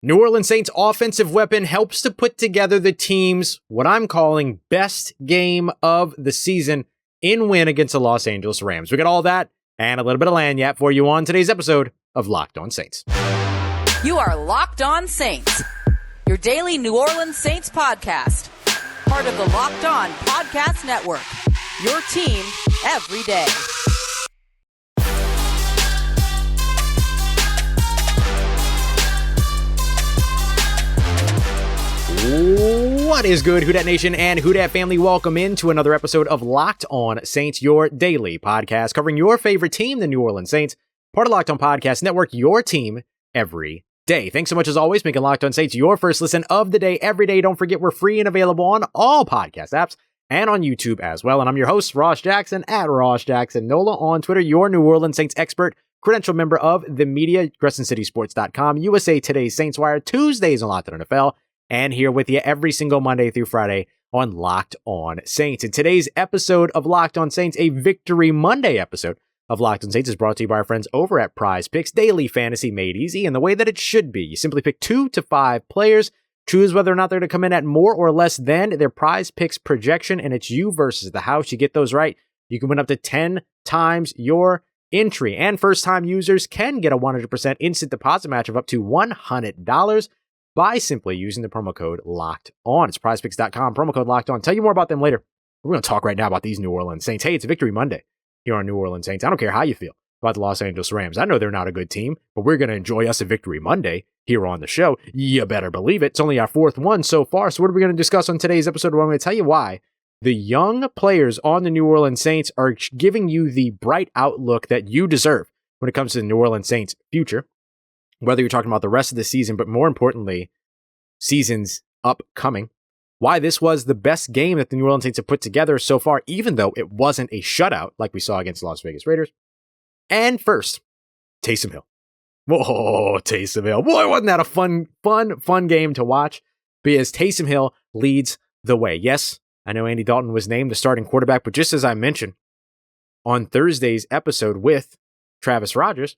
New Orleans Saints offensive weapon helps to put together the team's, what I'm calling, best game of the season in win against the Los Angeles Rams. We got all that and a little bit of lagniappe for you on today's episode of Locked On Saints. You are Locked On Saints, your daily New Orleans Saints podcast. Part of the Locked On Podcast Network, your team every day. What is good, Who Dat Nation and Who Dat family? Welcome into another episode of Locked On Saints, your daily podcast covering your favorite team, the New Orleans Saints. Part of Locked On Podcast Network, your team every day. Thanks so much as always, making Locked On Saints your first listen of the day every day. Don't forget we're free and available on all podcast apps and on YouTube as well. And I'm your host, Ross Jackson, at Ross Jackson Nola on Twitter, your New Orleans Saints expert, credential member of the media, CrescentCitySports.com, USA Today's Saints Wire, Tuesdays on Locked On NFL, and here with you every single Monday through Friday on Locked On Saints. In today's episode of Locked On Saints, a Victory Monday episode of Locked On Saints is brought to you by our friends over at PrizePicks, daily fantasy made easy in the way that it should be. You simply pick 2 to 5 players, choose whether or not they're going to come in at more or less than their PrizePicks projection, and it's you versus the house. You get those right, you can win up to 10 times your entry. And first-time users can get a 100% instant deposit match of up to $100 by simply using the promo code Locked On. It's PrizePicks.com, promo code Locked On. Tell you more about them later. We're going to talk right now about these New Orleans Saints. Hey, it's a Victory Monday here on New Orleans Saints. I don't care how you feel about the Los Angeles Rams. I know they're not a good team, but we're going to enjoy us a Victory Monday here on the show. You better believe it. It's only our 4th one so far. So what are we going to discuss on today's episode? Well, I'm going to tell you why the young players on the New Orleans Saints are giving you the bright outlook that you deserve when it comes to the New Orleans Saints' future. Whether you're talking about the rest of the season, but more importantly, seasons upcoming, why this was the best game that the New Orleans Saints have put together so far, even though it wasn't a shutout like we saw against the Las Vegas Raiders. And first, Taysom Hill. Whoa, Taysom Hill. Boy, wasn't that a fun game to watch, because Taysom Hill leads the way. Yes, I know Andy Dalton was named the starting quarterback, but just as I mentioned on Thursday's episode with Travis Rogers,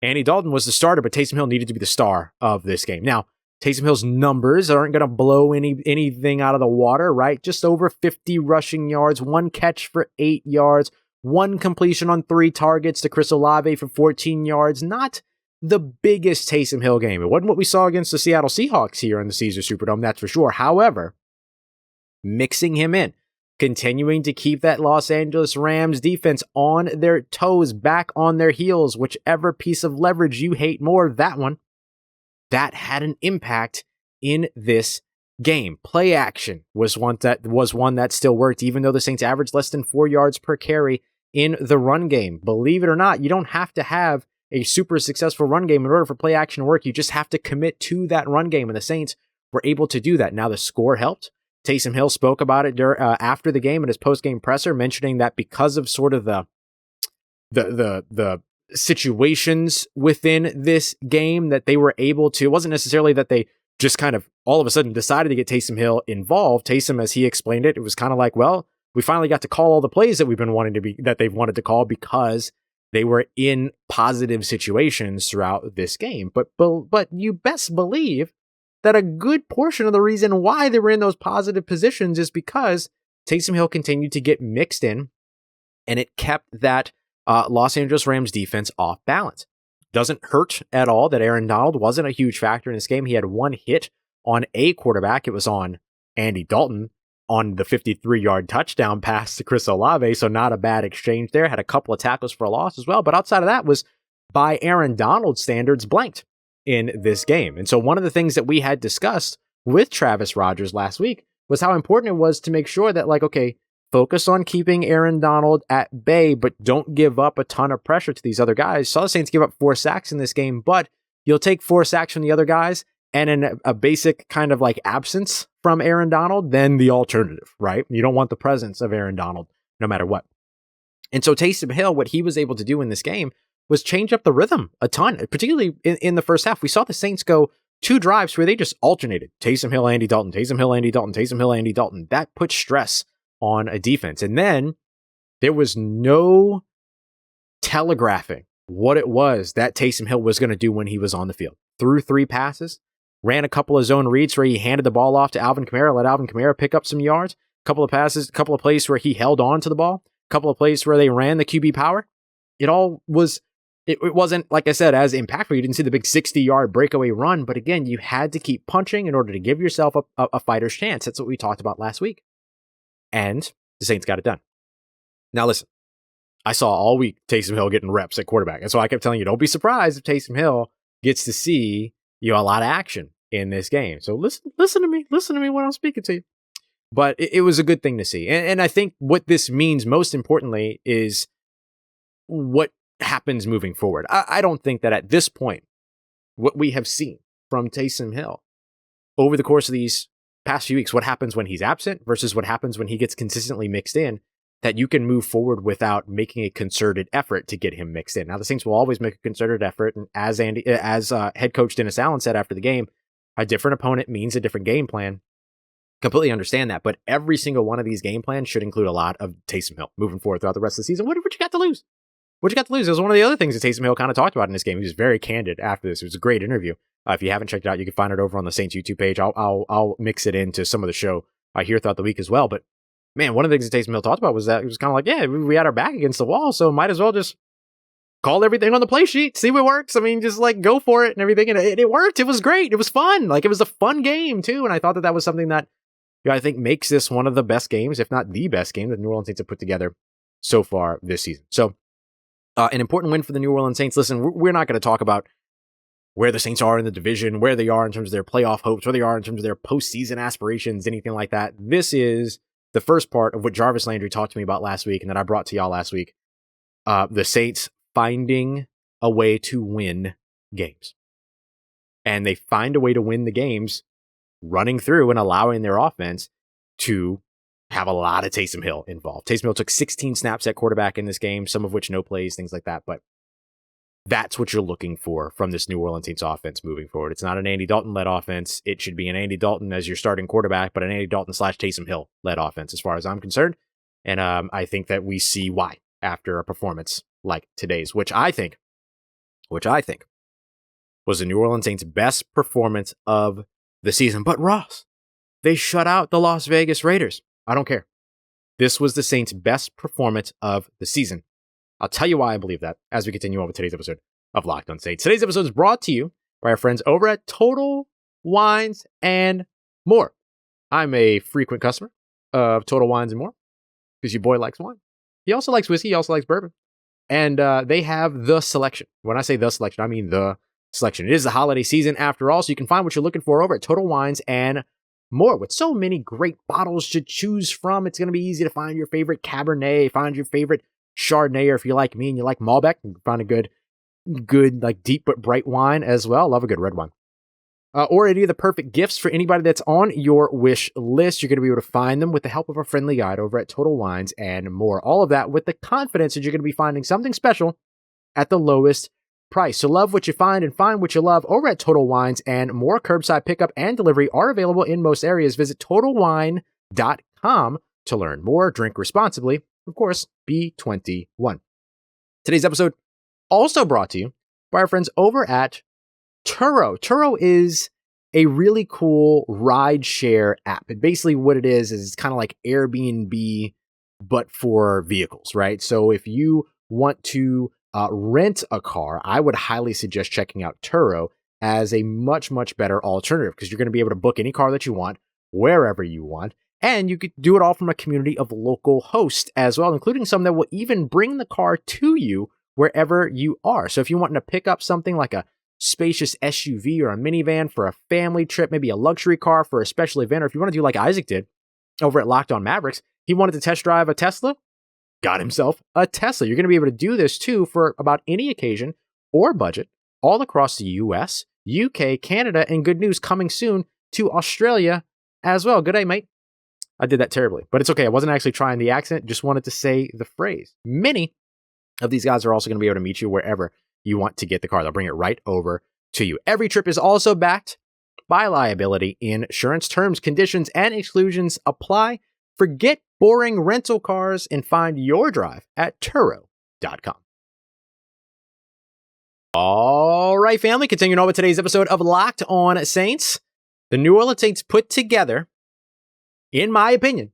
Andy Dalton was the starter, but Taysom Hill needed to be the star of this game. Now, Taysom Hill's numbers aren't going to blow anything out of the water, right? Just over 50 rushing yards, 1 catch for 8 yards, 1 completion on 3 targets to Chris Olave for 14 yards. Not the biggest Taysom Hill game. It wasn't what we saw against the Seattle Seahawks here in the Cesar Superdome, that's for sure. However, mixing him in, continuing to keep that Los Angeles Rams defense on their toes, back on their heels, whichever piece of leverage you hate more, that one, that had an impact in this game. Play action was one that still worked, even though the Saints averaged less than 4 yards per carry in the run game. Believe it or not, you don't have to have a super successful run game in order for play action to work. You just have to commit to that run game, and the Saints were able to do that. Now, the score helped. Taysom Hill spoke about it after the game in his post-game presser, mentioning that because of sort of the situations within this game that they were able to, it wasn't necessarily that they just kind of all of a sudden decided to get Taysom Hill involved. Taysom, as he explained it, it was kind of like, well, we finally got to call all the plays that they've wanted to call because they were in positive situations throughout this game. But you best believe that a good portion of the reason why they were in those positive positions is because Taysom Hill continued to get mixed in, and it kept that Los Angeles Rams defense off balance. Doesn't hurt at all that Aaron Donald wasn't a huge factor in this game. He had 1 hit on a quarterback. It was on Andy Dalton on the 53-yard touchdown pass to Chris Olave, so not a bad exchange there. Had a couple of tackles for a loss as well, but outside of that was, by Aaron Donald standards, blanked in this game. And so one of the things that we had discussed with Travis Rogers last week was how important it was to make sure that, like, okay, focus on keeping Aaron Donald at bay, but don't give up a ton of pressure to these other guys. Saw the Saints give up 4 sacks in this game, but you'll take 4 sacks from the other guys, and in a basic kind of like absence from Aaron Donald, then the alternative, right? You don't want the presence of Aaron Donald no matter what. And so Taysom Hill, what he was able to do in this game was change up the rhythm a ton, particularly in the first half. We saw the Saints go 2 drives where they just alternated Taysom Hill, Andy Dalton, Taysom Hill, Andy Dalton, Taysom Hill, Andy Dalton. That put stress on a defense. And then there was no telegraphing what it was that Taysom Hill was going to do when he was on the field. threw 3 passes, ran a couple of zone reads where he handed the ball off to Alvin Kamara, let Alvin Kamara pick up some yards, a couple of passes, a couple of plays where he held on to the ball, a couple of plays where they ran the QB power. It all was, it wasn't, like I said, as impactful. You didn't see the big 60-yard breakaway run, but again, you had to keep punching in order to give yourself a fighter's chance. That's what we talked about last week. And the Saints got it done. Now listen, I saw all week Taysom Hill getting reps at quarterback. And so I kept telling you, don't be surprised if Taysom Hill gets to see, a lot of action in this game. So listen to me when I'm speaking to you. But it was a good thing to see. And I think what this means most importantly is what happens moving forward. I don't think that at this point, what we have seen from Taysom Hill over the course of these past few weeks, what happens when he's absent versus what happens when he gets consistently mixed in, that you can move forward without making a concerted effort to get him mixed in. Now, the Saints will always make a concerted effort. And as head coach Dennis Allen said after the game, a different opponent means a different game plan. Completely understand that. But every single one of these game plans should include a lot of Taysom Hill moving forward throughout the rest of the season. What you got to lose? What you got to lose? It was one of the other things that Taysom Hill kind of talked about in this game. He was very candid after this. It was a great interview. If you haven't checked it out, you can find it over on the Saints YouTube page. I'll mix it into some of the show here throughout the week as well. But man, one of the things that Taysom Hill talked about was that it was kind of like, yeah, we had our back against the wall, so might as well just call everything on the play sheet, see what works. I mean, just like go for it and everything. And it worked. It was great. It was fun. Like, it was a fun game too. And I thought that was something that I think makes this one of the best games, if not the best game that New Orleans Saints have put together so far this season. So an important win for the New Orleans Saints. Listen, we're not going to talk about where the Saints are in the division, where they are in terms of their playoff hopes, where they are in terms of their postseason aspirations, anything like that. This is the first part of what Jarvis Landry talked to me about last week and that I brought to y'all last week. The Saints finding a way to win games. And they find a way to win the games running through and allowing their offense to have a lot of Taysom Hill involved. Taysom Hill took 16 snaps at quarterback in this game, some of which no plays, things like that. But that's what you're looking for from this New Orleans Saints offense moving forward. It's not an Andy Dalton-led offense. It should be an Andy Dalton as your starting quarterback, but an Andy Dalton / Taysom Hill-led offense as far as I'm concerned. And I think that we see why after a performance like today's, which I think was the New Orleans Saints' best performance of the season. But Ross, they shut out the Las Vegas Raiders. I don't care. This was the Saints' best performance of the season. I'll tell you why I believe that as we continue on with today's episode of Locked On Saints. Today's episode is brought to you by our friends over at Total Wines and More. I'm a frequent customer of Total Wines and More because your boy likes wine. He also likes whiskey. He also likes bourbon. And they have the selection. When I say the selection, I mean the selection. It is the holiday season after all, so you can find what you're looking for over at Total Wines and More. With so many great bottles to choose from, it's going to be easy to find your favorite Cabernet, find your favorite Chardonnay, or if you like me and you like Malbec, you can find a good like deep but bright wine as well. Love a good red wine. Or any of the perfect gifts for anybody that's on your wish list. You're going to be able to find them with the help of a friendly guide over at Total Wines and More. All of that with the confidence that you're going to be finding something special at the lowest price. So love what you find and find what you love over at Total Wines and More. Curbside pickup and delivery are available in most areas. Visit TotalWine.com to learn more. Drink responsibly. Of course, be 21. Today's episode also brought to you by our friends over at Turo. Turo is a really cool ride share app. And basically what it is it's kind of like Airbnb, but for vehicles, right? So if you want to rent a car, I would highly suggest checking out Turo as a much, much better alternative because you're going to be able to book any car that you want, wherever you want. And you could do it all from a community of local hosts as well, including some that will even bring the car to you wherever you are. So if you want to pick up something like a spacious SUV or a minivan for a family trip, maybe a luxury car for a special event, or if you want to do like Isaac did over at Locked On Mavericks, he wanted to test drive a Tesla, got himself a Tesla. You're going to be able to do this too for about any occasion or budget all across the US, UK, Canada, and good news coming soon to Australia as well. Good day, mate. I did that terribly, but it's okay. I wasn't actually trying the accent, just wanted to say the phrase. Many of these guys are also going to be able to meet you wherever you want to get the car. They'll bring it right over to you. Every trip is also backed by liability insurance. Terms, conditions, and exclusions apply. Forget boring rental cars and find your drive at Turo.com. All right, family, continuing on with today's episode of Locked On Saints. The New Orleans Saints put together, in my opinion,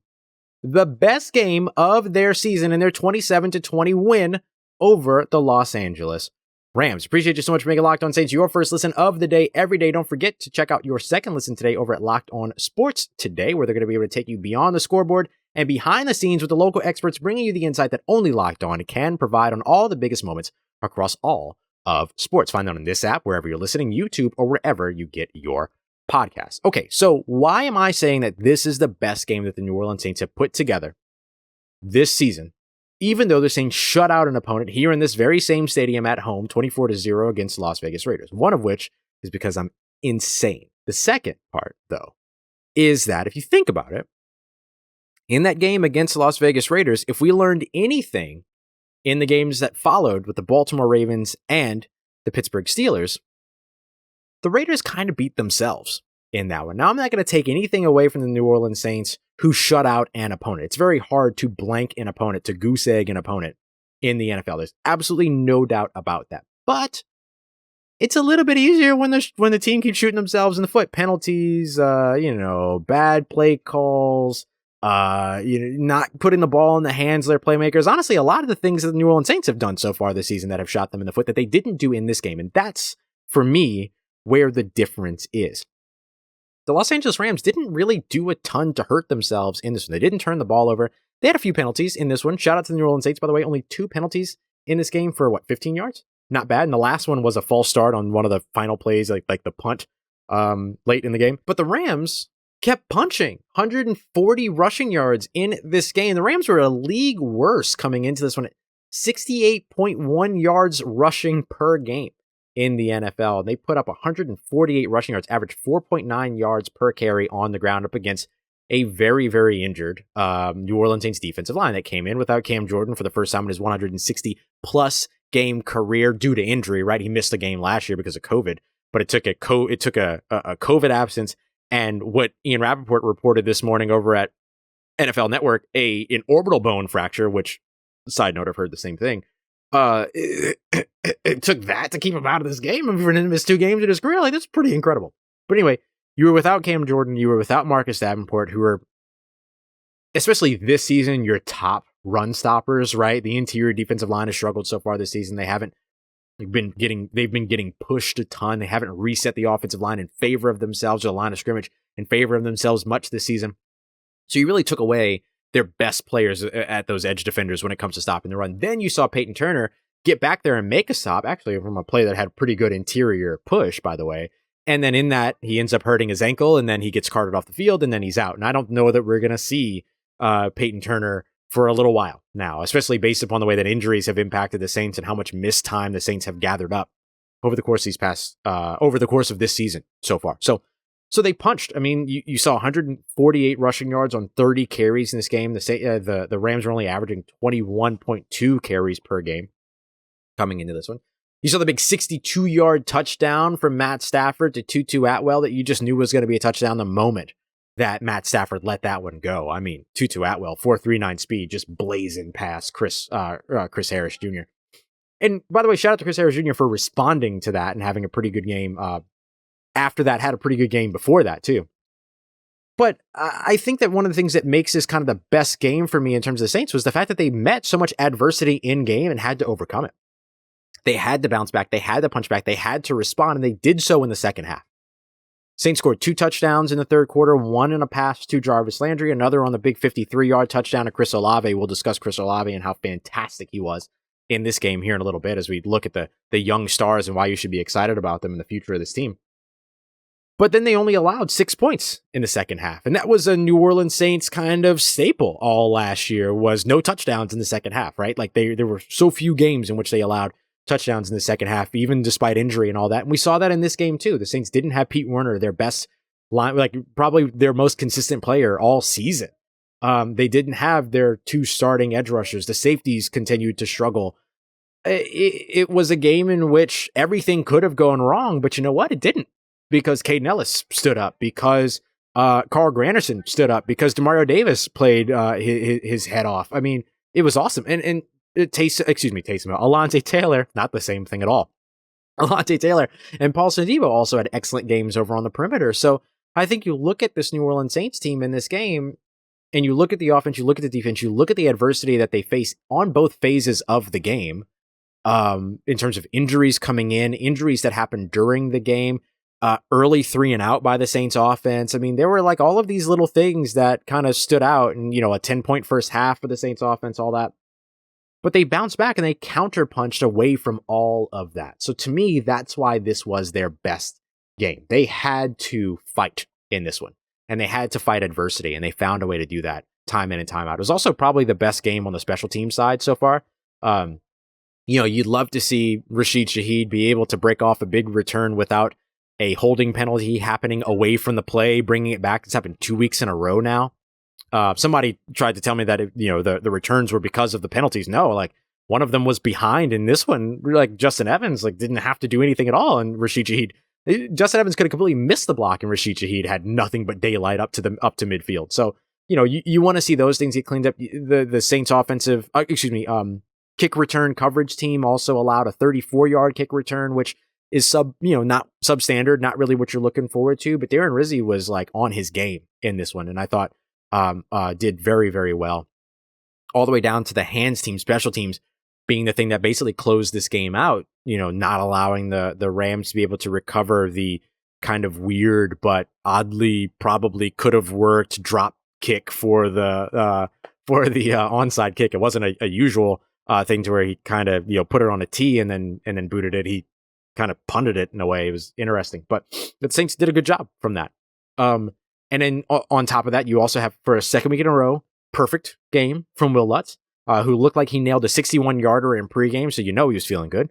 the best game of their season in their 27-20 win over the Los Angeles Rams. Appreciate you so much for making Locked On Saints your first listen of the day every day. Don't forget to check out your second listen today over at Locked On Sports Today, where they're going to be able to take you beyond the scoreboard and behind the scenes with the local experts bringing you the insight that only Locked On can provide on all the biggest moments across all of sports. Find that on this app, wherever you're listening, YouTube, or wherever you get your podcasts. Okay, so why am I saying that this is the best game that the New Orleans Saints have put together this season, even though the Saints shut out an opponent here in this very same stadium at home, 24-0 against the Las Vegas Raiders? One of which is because I'm insane. The second part, though, is that if you think about it, in that game against the Las Vegas Raiders, if we learned anything in the games that followed with the Baltimore Ravens and the Pittsburgh Steelers, the Raiders kind of beat themselves in that one. Now, I'm not going to take anything away from the New Orleans Saints who shut out an opponent. It's very hard to blank an opponent, to goose egg an opponent in the NFL. There's absolutely no doubt about that. But it's a little bit easier when the team keeps shooting themselves in the foot. Penalties, bad play calls, not putting the ball in the hands of their playmakers. Honestly, a lot of the things that the New Orleans Saints have done so far this season that have shot them in the foot that they didn't do in this game. And that's, for me, where the difference is. The Los Angeles Rams didn't really do a ton to hurt themselves in this one. They didn't turn the ball over. They had a few penalties in this one. Shout out to the New Orleans Saints, by the way. Only 2 penalties in this game for, 15 yards? Not bad. And the last one was a false start on one of the final plays, like the punt late in the game. But the Rams kept punching. 140 rushing yards in this game. The Rams were a league worse coming into this one at 68.1 yards rushing per game in the NFL. They put up 148 rushing yards, averaged 4.9 yards per carry on the ground up against a very, very injured New Orleans Saints defensive line that came in without Cam Jordan for the first time in his 160-plus game career due to injury, right? He missed a game last year because of COVID, but it took a COVID absence. And what Ian Rappaport reported this morning over at NFL Network, an orbital bone fracture, which, side note, I've heard the same thing. It took that to keep him out of this game. And for him to miss 2 games in his career, that's pretty incredible. But anyway, you were without Cam Jordan, you were without Marcus Davenport, who are, especially this season, your top run stoppers, right? The interior defensive line has struggled so far this season. They've been getting pushed a ton. They haven't reset the offensive line in favor of themselves, or the line of scrimmage in favor of themselves much this season. So you really took away their best players at those edge defenders when it comes to stopping the run. Then you saw Peyton Turner get back there and make a stop, actually from a play that had pretty good interior push, by the way. And then in that, he ends up hurting his ankle, and then he gets carted off the field, and then he's out. And I don't know that we're going to see Peyton Turner for a little while now, especially based upon the way that injuries have impacted the Saints and how much missed time the Saints have gathered up over the course of this season so far. So they punched. I mean, you saw 148 rushing yards on 30 carries in this game. The Rams were only averaging 21.2 carries per game coming into this one. You saw the big 62-yard touchdown from Matt Stafford to Tutu Atwell that you just knew was going to be a touchdown the moment that Matt Stafford let that one go. I mean, Tutu Atwell, 4.39 speed, just blazing past Chris Harris Jr. And by the way, shout out to Chris Harris Jr. for responding to that and having a pretty good game. After that, had a pretty good game before that too. But I think that one of the things that makes this kind of the best game for me in terms of the Saints was the fact that they met so much adversity in game and had to overcome it. They had to bounce back. They had to punch back. They had to respond, and they did so in the second half. Saints scored 2 touchdowns in the third quarter, one in a pass to Jarvis Landry, another on the big 53-yard touchdown to Chris Olave. We'll discuss Chris Olave and how fantastic he was in this game here in a little bit as we look at the young stars and why you should be excited about them in the future of this team. But then they only allowed 6 points in the second half. And that was a New Orleans Saints kind of staple all last year, was no touchdowns in the second half, right? Like there were so few games in which they allowed touchdowns in the second half, even despite injury and all that. And we saw that in this game too. The Saints didn't have Pete Werner, their best line, like probably their most consistent player all season. They didn't have their 2 starting edge rushers. The safeties continued to struggle. It was a game in which everything could have gone wrong, but you know what? It didn't. Because Kaden Elliss stood up, because Carl Granderson stood up, because Demario Davis played his head off. I mean, it was awesome. And Alontae Taylor, not the same thing at all. Alontae Taylor and Paulson Adebo also had excellent games over on the perimeter. So I think you look at this New Orleans Saints team in this game, and you look at the offense, you look at the defense, you look at the adversity that they face on both phases of the game, in terms of injuries coming in, injuries that happened during the game, early 3-and-out by the Saints offense. I mean, there were like all of these little things that kind of stood out, and, a 10-point first half for the Saints offense, all that. But they bounced back and they counterpunched away from all of that. So to me, that's why this was their best game. They had to fight in this one, and they had to fight adversity, and they found a way to do that time in and time out. It was also probably the best game on the special team side so far. You'd love to see Rashid Shaheed be able to break off a big return without a holding penalty happening away from the play, bringing it back. It's happened 2 weeks in a row now. Somebody tried to tell me that, the returns were because of the penalties. No, like one of them was behind in this one. Like Justin Evans, didn't have to do anything at all. And Rashid Shaheed, Justin Evans could have completely missed the block, and Rashid Shaheed had nothing but daylight up to midfield. So, you want to see those things get cleaned up. The Saints offensive, kick return coverage team also allowed a 34-yard kick return, which is not substandard, not really what you're looking forward to. But Darren Rizzi was on his game in this one, and I thought did very, very well. All the way down to the hands team, special teams being the thing that basically closed this game out, not allowing the Rams to be able to recover the kind of weird but oddly probably could have worked drop kick for the onside kick. It wasn't a usual thing to where he kind of put it on a tee and then booted it. He kind of punted it in a way. It was interesting, but the Saints did a good job from that. And then on top of that, you also have, for a second week in a row, perfect game from Will Lutz, who looked like he nailed a 61-yarder in pregame, so he was feeling good.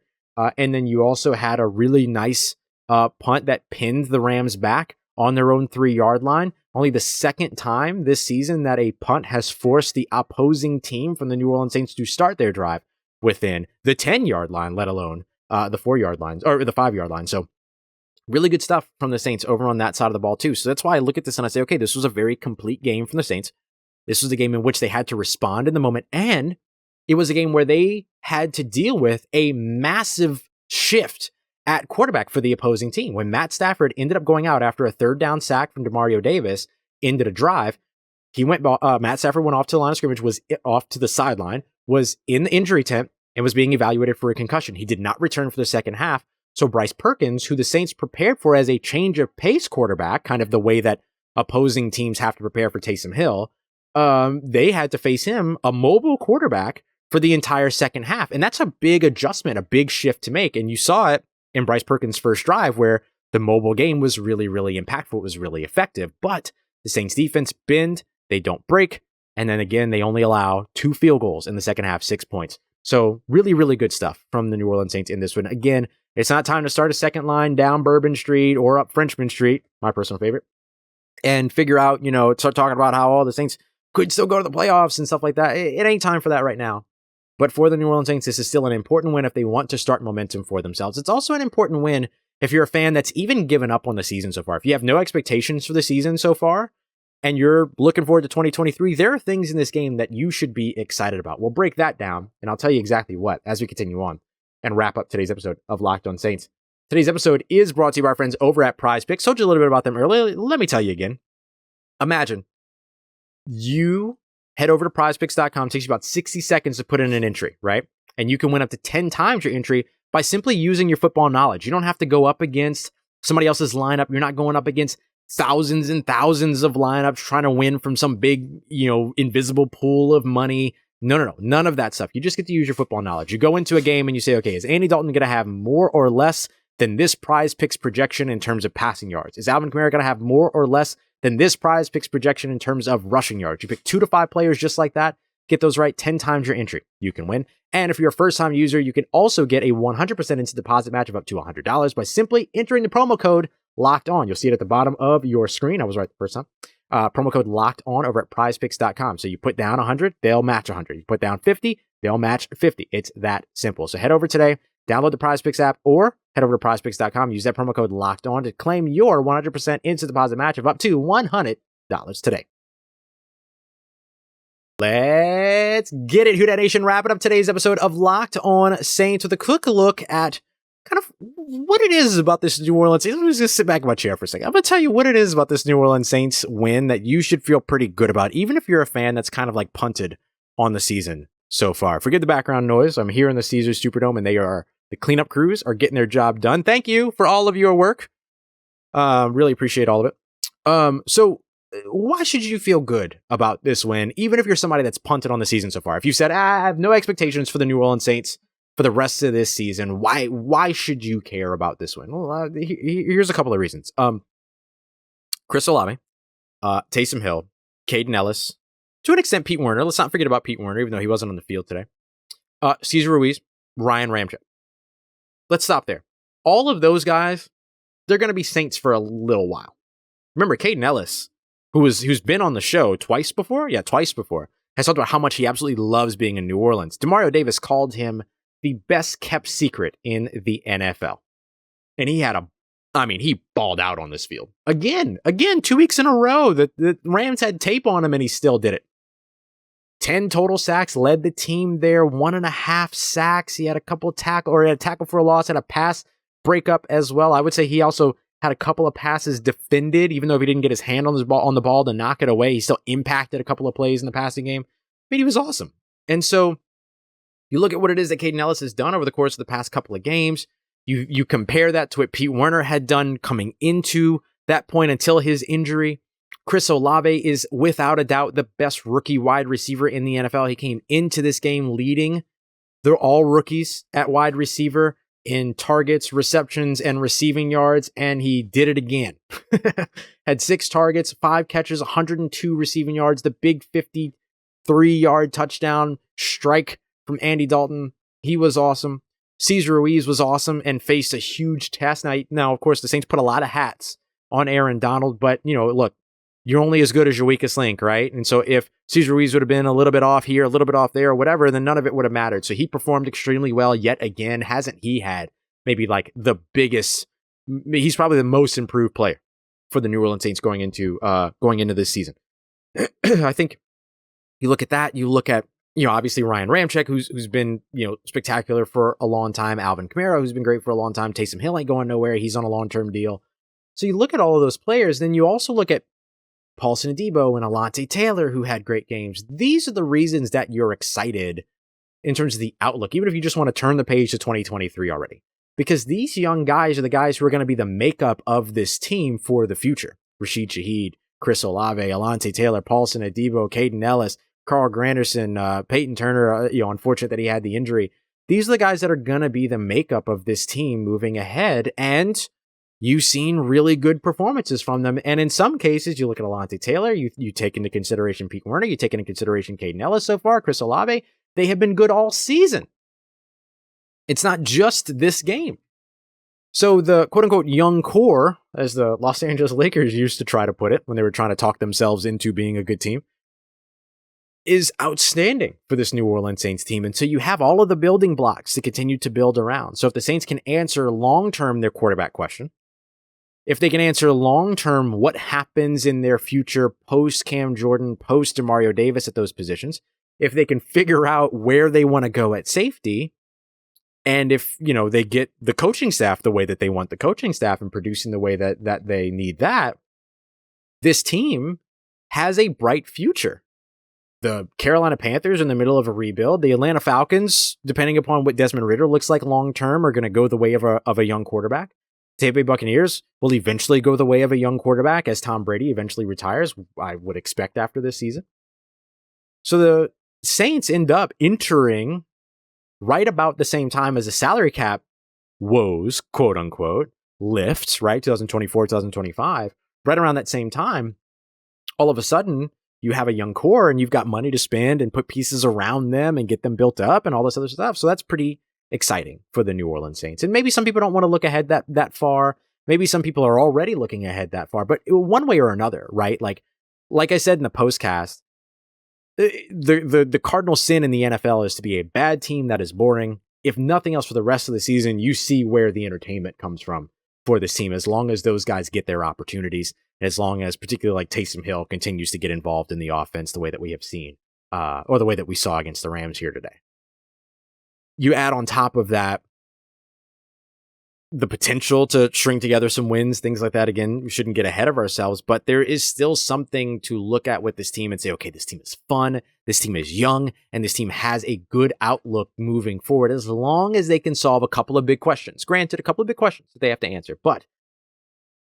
And then you also had a really nice punt that pinned the Rams back on their own 3-yard line. Only the second time this season that a punt has forced the opposing team from the New Orleans Saints to start their drive within the 10-yard line, let alone the 4-yard lines or the 5-yard line. So really good stuff from the Saints over on that side of the ball too. So that's why I look at this and I say, okay, this was a very complete game from the Saints. This was a game in which they had to respond in the moment, and it was a game where they had to deal with a massive shift at quarterback for the opposing team. When Matt Stafford ended up going out after a third down sack from Demario Davis, ended a drive, Matt Stafford went off to the line of scrimmage, was off to the sideline, was in the injury tent, and was being evaluated for a concussion. He did not return for the second half. So Bryce Perkins, who the Saints prepared for as a change of pace quarterback, kind of the way that opposing teams have to prepare for Taysom Hill, they had to face him, a mobile quarterback, for the entire second half. And that's a big adjustment, a big shift to make. And you saw it in Bryce Perkins' first drive, where the mobile game was really, really impactful. It was really effective. But the Saints defense bend, they don't break. And then again, they only allow 2 field goals in the second half, 6 points. So really, really good stuff from the New Orleans Saints in this one. Again, it's not time to start a second line down Bourbon Street or up Frenchman Street, my personal favorite, and figure out, start talking about how all the Saints could still go to the playoffs and stuff like that. It ain't time for that right now. But for the New Orleans Saints, this is still an important win if they want to start momentum for themselves. It's also an important win if you're a fan that's even given up on the season so far. If you have no expectations for the season so far, and you're looking forward to 2023, there are things in this game that you should be excited about. We'll break that down, and I'll tell you exactly what as we continue on and wrap up today's episode of Locked On Saints. Today's episode is brought to you by our friends over at PrizePicks. Told you a little bit about them earlier. Let me tell you again. Imagine you head over to prizepicks.com. It takes you about 60 seconds to put in an entry, right? And you can win up to 10 times your entry by simply using your football knowledge. You don't have to go up against somebody else's lineup. You're not going up against thousands and thousands of lineups trying to win from some big, invisible pool of money. No. None of that stuff. You just get to use your football knowledge. You go into a game and you say, okay, is Andy Dalton going to have more or less than this PrizePicks projection in terms of passing yards? Is Alvin Kamara going to have more or less than this PrizePicks projection in terms of rushing yards? You pick 2 to 5 players just like that. Get those right 10 times your entry. You can win. And if you're a first-time user, you can also get a 100% instant deposit match of up to $100 by simply entering the promo code Locked On. You'll see it at the bottom of your screen. I was right the first time. Promo code Locked On over at prizepicks.com. So you put down 100, they'll match 100. You put down 50, they'll match 50. It's that simple. So head over today, download the PrizePicks app, or head over to prizepicks.com. Use that promo code Locked On to claim your 100% instant deposit match of up to $100 today. Let's get it, Who Dat Nation. Wrapping up today's episode of Locked On Saints with a quick look at kind of what it is about this New Orleans Saints. Let me just sit back in my chair for a second. I'm going to tell you what it is about this New Orleans Saints win that you should feel pretty good about, even if you're a fan that's kind of like punted on the season so far. Forget the background noise. I'm here in the Cesar Superdome, and the cleanup crews are getting their job done. Thank you for all of your work. Really appreciate all of it. So why should you feel good about this win, even if you're somebody that's punted on the season so far? If you said, I have no expectations for the New Orleans Saints for the rest of this season, why should you care about this win? Well, here's a couple of reasons. Chris Olave, Taysom Hill, Kaden Elliss, to an extent Pete Werner. Let's not forget about Pete Werner, even though he wasn't on the field today. Cesar Ruiz, Ryan Ramczyk. Let's stop there. All of those guys, they're going to be Saints for a little while. Remember, Kaden Elliss, who's been on the show twice before, has talked about how much he absolutely loves being in New Orleans. Demario Davis called him the best kept secret in the NFL. And he balled out on this field. Again, 2 weeks in a row. The Rams had tape on him and he still did it. 10 total sacks, led the team there, 1.5 sacks. He had a tackle for a loss, had a pass breakup as well. I would say he also had a couple of passes defended, even though if he didn't get his hand on the ball to knock it away, he still impacted a couple of plays in the passing game. He was awesome. And so you look at what it is that Kaden Elliss has done over the course of the past couple of games. You compare that to what Pete Werner had done coming into that point until his injury. Chris Olave is without a doubt the best rookie wide receiver in the NFL. He came into this game leading. They're all rookies at wide receiver in targets, receptions, and receiving yards, and he did it again. Had 6 targets, 5 catches, 102 receiving yards, the big 53-yard touchdown strike from Andy Dalton. He was awesome. Cesar Ruiz was awesome and faced a huge test. Now, of course, the Saints put a lot of hats on Aaron Donald, but, look, you're only as good as your weakest link, right? And so if Cesar Ruiz would have been a little bit off here, a little bit off there, or whatever, then none of it would have mattered. So he performed extremely well yet again. Hasn't he had maybe like the biggest, he's probably the most improved player for the New Orleans Saints going into this season. I think you look at that, you look at, obviously Ryan Ramczyk, who's been, spectacular for a long time. Alvin Kamara, who's been great for a long time. Taysom Hill ain't going nowhere. He's on a long-term deal. So you look at all of those players, then you also look at Paulson Adebo and Alontae Taylor, who had great games. These are the reasons that you're excited in terms of the outlook, even if you just want to turn the page to 2023 already. Because these young guys are the guys who are going to be the makeup of this team for the future. Rashid Shaheed, Chris Olave, Alontae Taylor, Paulson Adebo, Kaden Elliss, Carl Granderson, Peyton Turner, unfortunate that he had the injury. These are the guys that are going to be the makeup of this team moving ahead. And you've seen really good performances from them. And in some cases, you look at Alontae Taylor, you take into consideration Pete Werner, you take into consideration Kaden Elliss so far, Chris Olave, they have been good all season. It's not just this game. So the quote-unquote young core, as the Los Angeles Lakers used to try to put it when they were trying to talk themselves into being a good team, is outstanding for this New Orleans Saints team. And so you have all of the building blocks to continue to build around. So if the Saints can answer long-term their quarterback question, if they can answer long-term what happens in their future post-Cam Jordan, post-Demario Davis at those positions, if they can figure out where they want to go at safety, and if, they get the coaching staff the way that they want the coaching staff and producing the way that they need that, this team has a bright future. The Carolina Panthers are in the middle of a rebuild. The Atlanta Falcons, depending upon what Desmond Ridder looks like long-term, are going to go the way of a young quarterback. Tampa Bay Buccaneers will eventually go the way of a young quarterback as Tom Brady eventually retires, I would expect after this season. So the Saints end up entering right about the same time as the salary cap woes, quote unquote, lifts, right? 2024, 2025, right around that same time, all of a sudden you have a young core and you've got money to spend and put pieces around them and get them built up and all this other stuff. So that's pretty exciting for the New Orleans Saints. And maybe some people don't want to look ahead that far. Maybe some people are already looking ahead that far, but one way or another, right? Like I said in the postcast, the cardinal sin in the NFL is to be a bad team that is boring. If nothing else for the rest of the season, you see where the entertainment comes from for this team, as long as those guys get their opportunities, as long as particularly like Taysom Hill continues to get involved in the offense the way that we have seen, or the way that we saw against the Rams here today. You add on top of that the potential to string together some wins, things like that. Again, we shouldn't get ahead of ourselves, but there is still something to look at with this team and say, okay, this team is fun, this team is young, and this team has a good outlook moving forward as long as they can solve a couple of big questions. Granted, a couple of big questions that they have to answer, but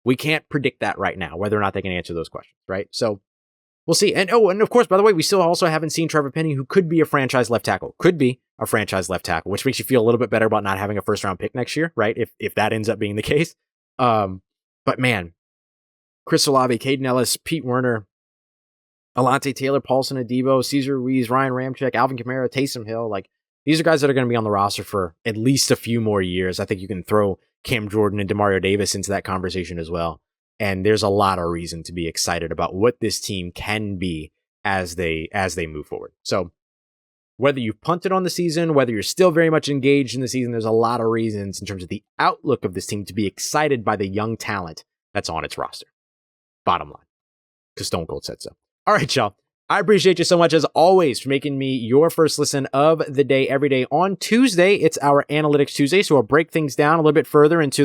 we can't predict that right now, whether or not they can answer those questions, right? So we'll see. And of course, by the way, we still also haven't seen Trevor Penning, who could be a franchise left tackle, which makes you feel a little bit better about not having a first round pick next year, right? If that ends up being the case. But man, Chris Olave, Kaden Elliss, Pete Werner, Alontae Taylor, Paulson Adebo, Cesar Ruiz, Ryan Ramczyk, Alvin Kamara, Taysom Hill, like these are guys that are going to be on the roster for at least a few more years. I think you can throw Cam Jordan and Demario Davis into that conversation as well. And there's a lot of reason to be excited about what this team can be as they move forward. So whether you've punted on the season, whether you're still very much engaged in the season, there's a lot of reasons in terms of the outlook of this team to be excited by the young talent that's on its roster. Bottom line, because Stone Cold said so. All right, y'all. I appreciate you so much, as always, for making me your first listen of the day every day. On Tuesday, it's our Analytics Tuesday, so I'll break things down a little bit further into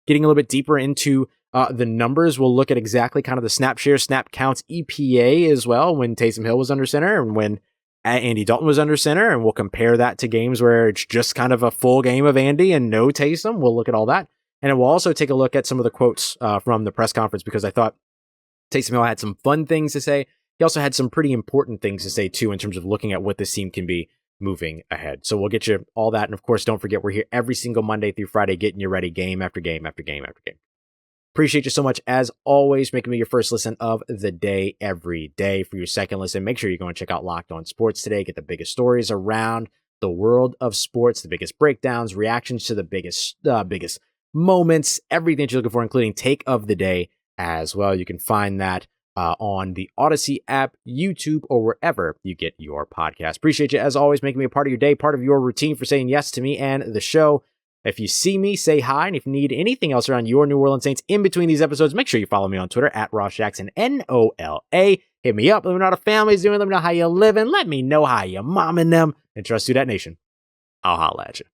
getting a little bit deeper into the numbers. We'll look at exactly kind of the snap share, snap counts, EPA as well, when Taysom Hill was under center and when Andy Dalton was under center, and we'll compare that to games where it's just kind of a full game of Andy and no Taysom. We'll look at all that. And we'll also take a look at some of the quotes from the press conference, because I thought Taysom Hill had some fun things to say. He also had some pretty important things to say, too, in terms of looking at what this team can be moving ahead. So we'll get you all that. And of course, don't forget, we're here every single Monday through Friday, getting you ready game after game after game after game. Appreciate you so much, as always, making me your first listen of the day every day. For your second listen, make sure you go and check out Locked On Sports today. Get the biggest stories around the world of sports, the biggest breakdowns, reactions to the biggest moments, everything that you're looking for, including take of the day as well. You can find that on the Odyssey app, YouTube, or wherever you get your podcast. Appreciate you, as always, making me a part of your day, part of your routine, for saying yes to me and the show. If you see me, say hi. And if you need anything else around your New Orleans Saints in between these episodes, make sure you follow me on Twitter at Ross Jackson, NOLA. Hit me up. Let me know how the family's doing. Let me know how you're living. Let me know how your mom and them. And trust you, that nation. I'll holla at you.